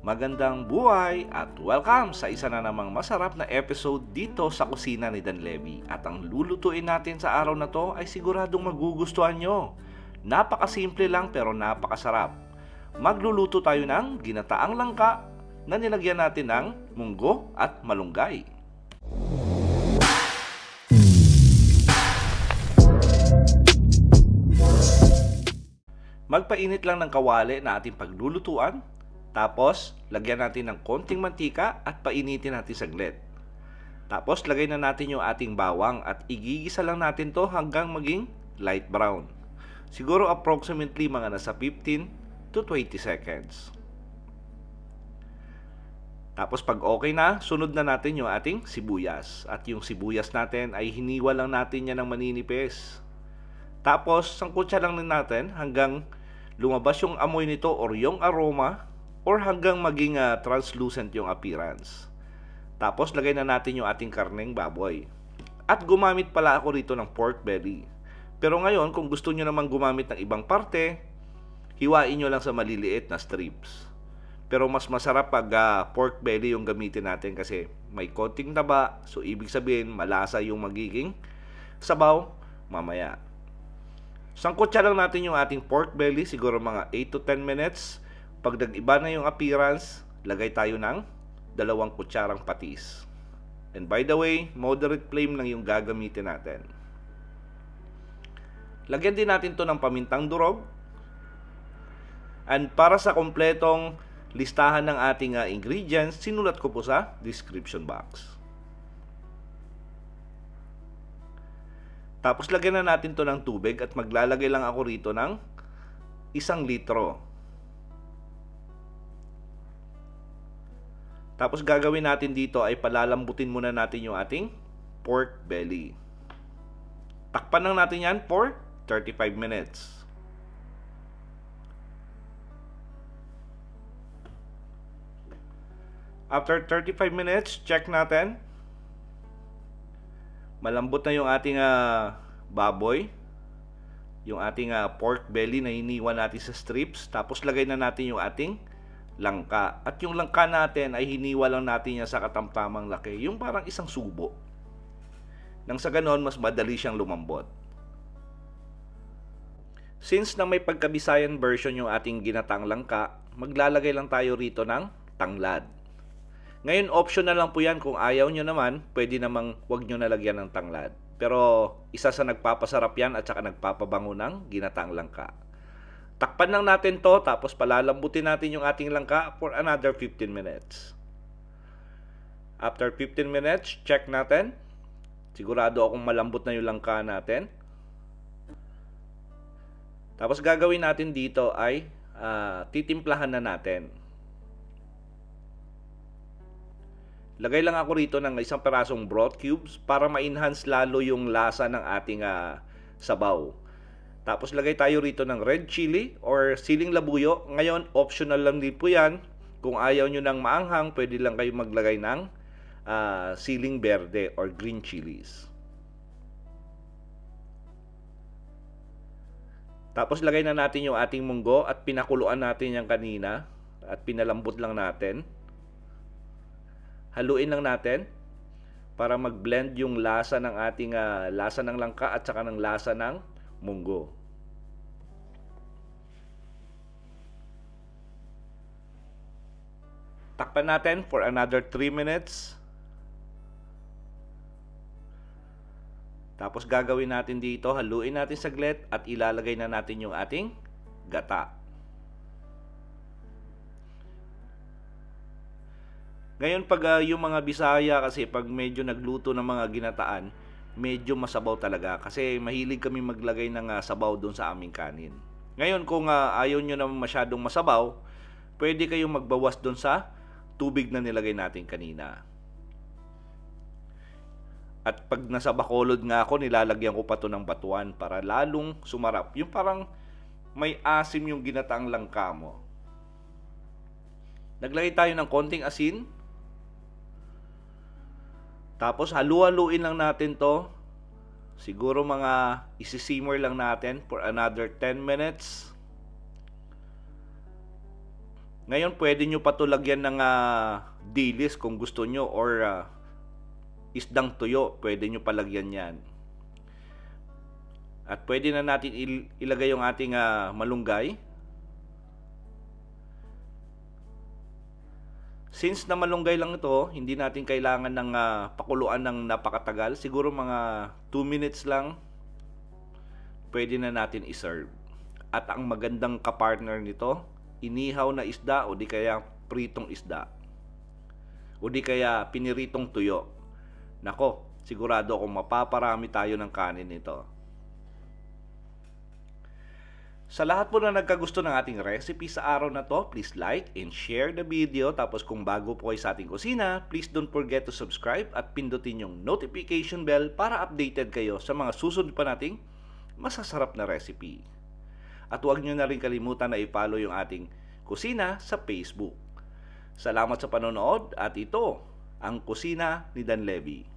Magandang buhay at welcome sa isa na namang masarap na episode dito sa kusina ni Dan Levy. At ang lulutuin natin sa araw na to ay siguradong magugustuhan nyo. Napakasimple lang pero napakasarap. Magluluto tayo ng ginataang langka na nilagyan natin ng munggo at malunggay. Magpainit lang ng kawali na ating paglulutuan. Tapos, lagyan natin ng konting mantika at painitin natin saglit. Tapos, lagay na natin yung ating bawang at igigisa lang natin to hanggang maging light brown. Siguro approximately mga nasa 15 to 20 seconds. Tapos, pag okay na, sunod na natin yung ating sibuyas. At yung sibuyas natin ay hiniwa lang natin yan ng maninipis. Tapos, sangkutsa lang natin hanggang lumabas yung amoy nito or yung aroma or hanggang maging translucent yung appearance. Tapos, lagay na natin yung ating karneng baboy. At gumamit pala ako rito ng pork belly. Pero ngayon, kung gusto nyo naman gumamit ng ibang parte, hiwain nyo lang sa maliliit na strips. Pero mas masarap pag pork belly yung gamitin natin kasi may konting taba. So, ibig sabihin, malasa yung magiging sabaw mamaya. Sangkutsa lang natin yung ating pork belly, siguro mga 8 to 10 minutes. Pag nag-iba na yung appearance, lagay tayo ng 2 kutsarang patis. And by the way, moderate flame lang yung gagamitin natin. Lagyan din natin to ng pamintang durog. And para sa kompletong listahan ng ating ingredients, sinulat ko po sa description box. Tapos lagyan na natin to ng tubig at maglalagay lang ako rito ng 1 litro. Tapos gagawin natin dito ay palalambutin muna natin yung ating pork belly. Takpan lang natin yan for 35 minutes. After 35 minutes, check natin. Malambot na yung ating baboy. Yung ating pork belly na hiniwa natin sa strips. Tapos lagay na natin yung ating langka. At yung langka natin ay hiniwa lang natin yan sa katamtamang laki. Yung parang isang subo. Nang sa ganon, mas madali siyang lumambot. Since na may pagkabisayan version yung ating ginataang langka, maglalagay lang tayo rito ng tanglad. Ngayon, optional lang po yan. Kung ayaw nyo naman, pwede namang huwag nyo nalagyan ng tanglad. Pero isa sa nagpapasarap yan at saka nagpapabango ng ginataang langka. Takpan lang natin to, tapos palalambutin natin yung ating langka for another 15 minutes. After 15 minutes, check natin. Sigurado akong malambot na yung langka natin. Tapos gagawin natin dito ay titimplahan na natin. Lagay lang ako rito ng 1 perasong broth cubes para ma-enhance lalo yung lasa ng ating sabaw. Tapos lagay tayo rito ng red chili or siling labuyo. Ngayon, optional lang din po yan. Kung ayaw nyo ng maanghang, pwede lang kayo maglagay ng siling berde or green chilies. Tapos lagay na natin yung ating munggo at pinakuluan natin yan kanina. At pinalambot lang natin. Haluin lang natin para mag-blend yung lasa ng ating lasa ng langka at saka ng lasa ng munggo. Takpan natin for another 3 minutes. Tapos gagawin natin dito, haluin natin saglit at ilalagay na natin yung ating gata. Ngayon pag yung mga Bisaya kasi pag medyo nagluto ng mga ginataan, medyo masabaw talaga kasi mahilig kami maglagay ng sabaw doon sa aming kanin. Ngayon kung ayaw nyo naman masyadong masabaw, pwede kayong magbawas doon sa tubig na nilagay natin kanina. At pag nasa Bacolod nga ako, nilalagyan ko pa to ng batuan para lalong sumarap. Yung parang may asim yung ginataang langka mo. Naglagay tayo ng konting asin. Tapos halu-haluin lang natin to. Siguro mga isi-simmer lang natin for another 10 minutes. Ngayon, pwede nyo pa ito lagyan ng dilis kung gusto nyo, or isdang tuyo, pwede nyo palagyan yan. At pwede na natin ilagay yung ating malunggay. Since na malunggay lang ito, hindi natin kailangan ng pakuluan ng napakatagal. Siguro mga 2 minutes lang, pwede na natin iserve. At ang magandang kapartner nito, inihaw na isda o di kaya pritong isda. O di kaya piniritong tuyo. Nako, sigurado akong mapaparami tayo ng kanin nito. Sa lahat po na nagkagusto ng ating recipe sa araw na to, please like and share the video. Tapos kung bago po kayo sa ating kusina, please don't forget to subscribe at pindutin yung notification bell para updated kayo sa mga susunod pa nating masasarap na recipe. At huwag nyo na rin kalimutan na i-follow yung ating kusina sa Facebook. Salamat sa panonood at ito ang Kusina ni Dan Levy.